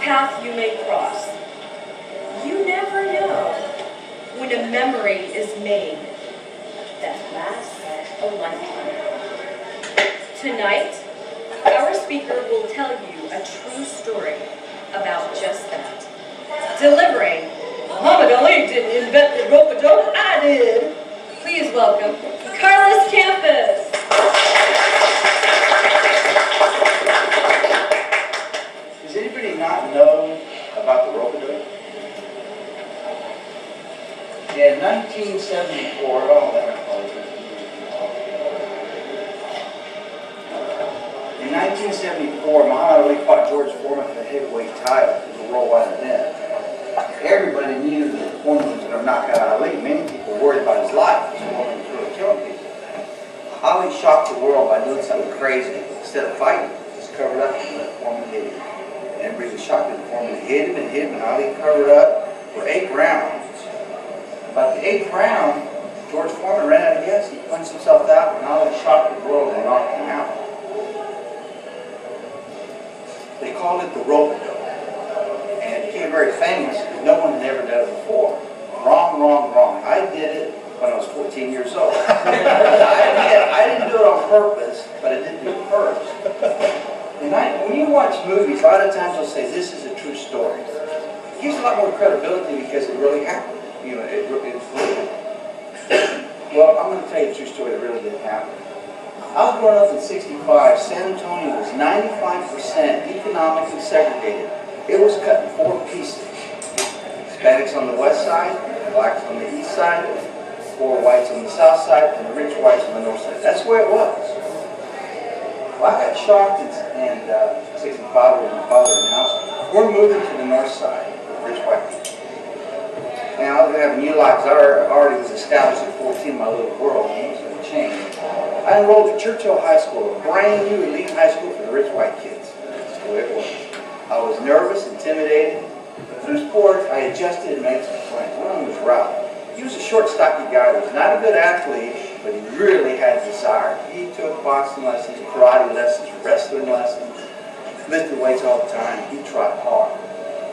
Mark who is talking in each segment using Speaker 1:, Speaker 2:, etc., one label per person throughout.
Speaker 1: path you may cross. You never know when a memory is made that lasts a lifetime. Tonight, our speaker will tell you a true story about just that. Delivering, Muhammad Ali didn't invent the rope-a-dope, I did. Please welcome Carlos Campos.
Speaker 2: Does anybody not know about the rope-a-dope? In 1974, in 1974, Muhammad Ali fought George Foreman for the heavyweight title. It was a worldwide event. Everybody knew that Foreman was going to knock out Ali. Many people were worried about his life because Foreman was really killing people. Ali shocked the world by doing something crazy. Instead of fighting, just covered up and let Foreman hit him. Everybody was shocked that Foreman hit him, and Ali covered up for 8 rounds. About the 8th round, George Foreman ran out of gas. He punched himself out, and Ali shocked the world and knocked him out. They called it the rope-a-dope, and it became very famous because no one had ever done it before. Wrong, wrong, wrong. I did it when I was 14 years old. I didn't do it on purpose, but I did do it first. And when you watch movies, a lot of times they'll say, this is a true story. It gives a lot more credibility because it really happened. You know, it's real. Well, I'm going to tell you a true story that really did happen. I was growing up in '65. San Antonio was 95% economically segregated. It was cut in 4 pieces. Hispanics on the west side, blacks on the east side, poor whites on the south side, and the rich whites on the north side. That's where it was. Well, I got shocked in '65 with my father in the house. We're moving to the north side, rich white people. Now, I was going to have a new life because I already was established at 14 in my little world, and it was going to change. I enrolled at Churchill High School, a brand new elite high school for the rich white kids. That's the way it was. I was nervous, intimidated, but through sports, I adjusted and made some friends. One of them was Ralph. He was a short, stocky guy. He was not a good athlete, but he really had desire. He took boxing lessons, karate lessons, wrestling lessons, lifted weights all the time. He tried hard.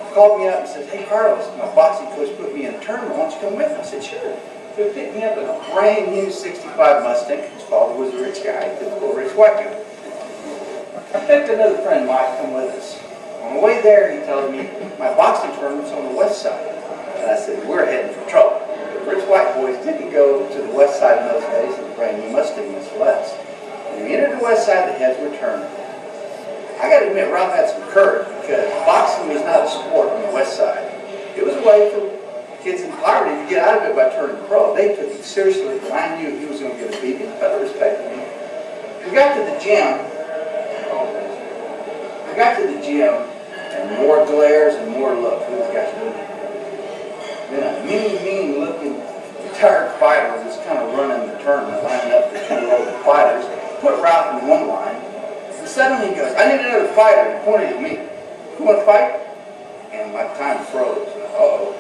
Speaker 2: He called me up and said, hey, Carlos, my boxing coach put me in a tournament. Why don't you come with me? I said, sure. So he picked me up in a brand new '65 Mustang. His father was a rich guy, typical rich white guy. I picked another friend, Mike, come with us. On the way there, he tells me, my boxing tournament's on the west side. And I said, we're heading for trouble. The rich white boys didn't go to the west side in those days, and the brand new Mustang was west. When we entered the west side, the heads were turning. I got to admit, Ralph had some courage, because boxing was not a sport on the west side. It was a way for kids in poverty to get out of it by turning pro. They took it seriously, but I knew he was going to get a beating. I felt respect for him. We got to the gym. And more glares and more looks. These guys doing it. Then a mean-looking retired fighter was kind of running the tournament, lining up the 2-year-old fighters. Put Ralph in one line. And suddenly he goes, I need another fighter. He pointed at me. Who want to fight? And my time froze. Uh-oh.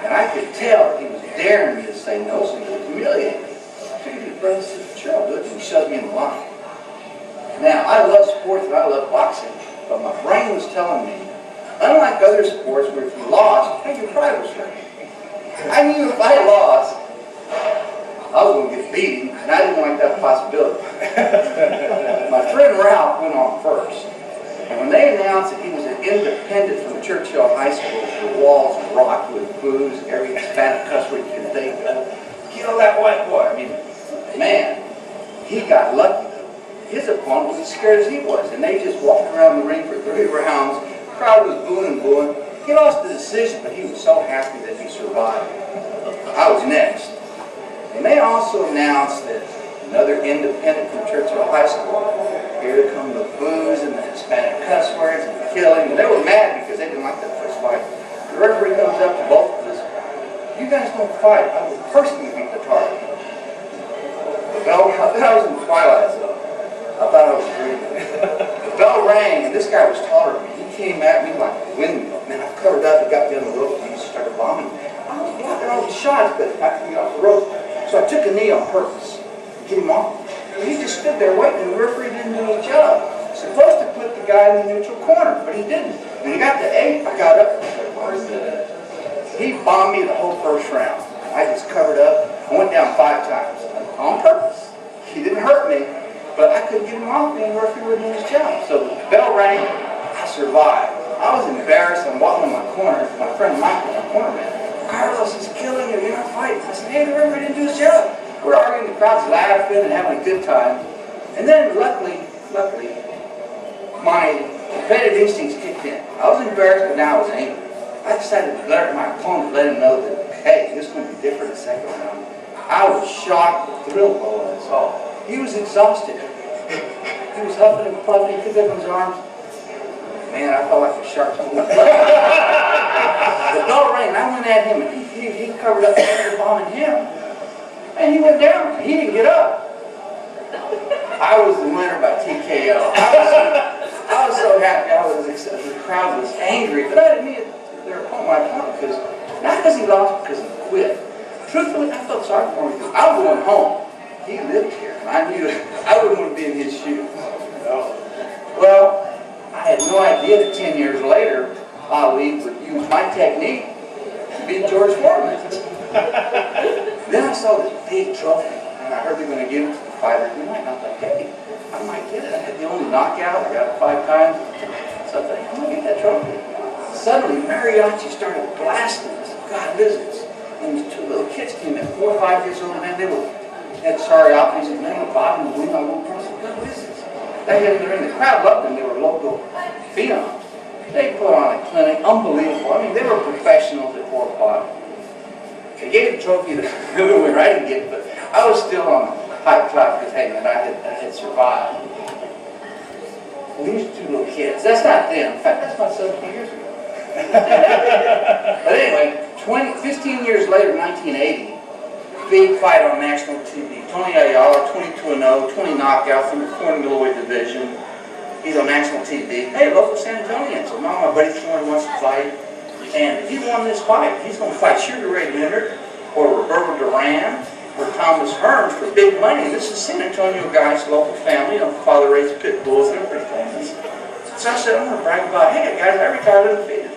Speaker 2: And I could tell he was daring me to say no, so he was humiliating me. I took his brother and said, sure, I'll do it. And he shoved me in the line. Now, I love sports and I love boxing, but my brain was telling me, unlike other sports where if you lost, hey, your pride was hurt. I knew if I lost, I was going to get beaten, and I didn't like that possibility. My friend Ralph went on first. And when they announced that he was an independent from Churchill High School, the walls rocked with booze, every Hispanic cuss word you can think of. Kill that white boy. I mean, man, he got lucky. His opponent was as scared as he was, and they just walked around the ring for 3 rounds. The crowd was booing and booing. He lost the decision, but he was so happy that he survived. I was next. And they also announced that another independent from Churchill High School. Here come the booze and the Hispanic cuss words and the killing. And they were mad because they didn't like that first fight. The referee comes up to both of us. You guys don't fight. I will personally beat the target. The bell, I was in the twilight zone. I thought I was dreaming. The bell rang, and this guy was taller than me. He came at me like a windmill. Man, I covered up. He got me on the rope, and he started bombing me. I was blocking all the shots, but I could get off the rope. So I took a knee on purpose to get him off. And he just stood there waiting, and the referee didn't do his job. Supposed to put the guy in the neutral corner, but he didn't. When he got to 8, I got up and said, "Where's the?" He bombed me the whole first round. I just covered up. I went down 5 times on purpose. He didn't hurt me, but I couldn't get him off me or if he wouldn't do his job. So the bell rang. I survived. I was embarrassed. I'm walking in my corner. My friend Michael, my corner man, "Carlos is killing you. You're not fighting." I said, "Hey, the referee didn't do his job." We're arguing. The crowd's laughing and having a good time. And then, luckily, my competitive instincts kicked in. I was embarrassed, but now I was angry. I decided to let my opponent let him know that, hey, this is going to be different the second round. I was shocked, thrilled by what I saw. He was exhausted. He was huffing and puffing, he picked up his arms. Man, I felt like a shark. The bell rang, and I went at him, and he covered up the bombing him. And he went down. He didn't get up. I was the winner by TKO. I was so happy. The crowd was angry, but I didn't mean my opponent because not because he lost, because he quit. Truthfully, I felt sorry for him because I was going home. He lived here, and I knew I wouldn't want to be in his shoes. Well, I had no idea that 10 years later, Ali would use my technique to beat George Foreman. Then I saw this big trophy, and I heard they're going to give it to the fighter tonight. And I was like, hey, I might get it. I had the only knockout. I got it 5 times. So I thought, I'm going to get that trophy. Suddenly, mariachi started blasting us. God visits. And these 2 little kids came in, 4 or 5 years old, man. They had sorry options, and they were bobbing the wing on one person. God, what is this? They had in the ring. The crowd loved them. They were local phenoms. They put on a clinic, unbelievable. I mean, they were professionals at 4 o'clock. They gave the trophy to the winner. I didn't get it, but I was still on high cloud because, hey, man, I had survived. Well, these 2 little kids, that's not them. In fact, that's my son 20 years ago. But anyway, 15 years later, 1980, big fight on national TV. Tony Ayala, 22-0, 20 knockouts in the corner middleweight division. He's on national TV. Hey, local San Antonio. So now my buddy Thorne wants to fight. And if he won this fight, he's going to fight Sugar Ray Leonard or Roberto Duran or Thomas Hearns for big money. This is San Antonio guy's local family. You know, father raised pit bulls. They're pretty famous. So I said, I'm going to brag about, hey, guys, I retired undefeated.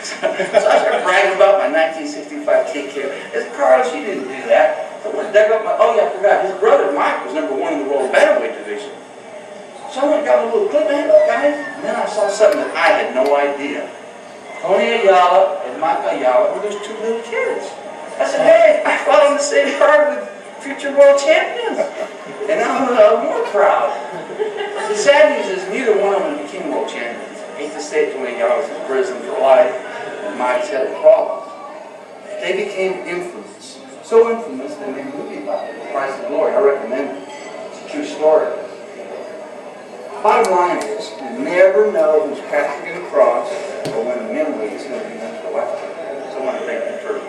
Speaker 2: So I started bragging about my 1965 TKO. I said, Carlos, you didn't do that. So I went and dug up oh yeah, I forgot. His brother Mike was #1 in the world bantamweight division. So I went and got a little clip, man, look, guys. And then I saw something that I had no idea. Tony Ayala and Mike Ayala were those 2 little kids. I said, hey, I fought on the same card with future world champions. And I'm more proud. The sad news is neither one of them became world champions. I hate to say it, Tony Ayala was in prison for life, and Mike's had a problem. They became infamous. So infamous they made a movie about it, The Price of Glory. I recommend it. It's a true story. Bottom line is, you never know who's captured in the cross or when the memory is going to be meant for a lifetime. So I want to thank you for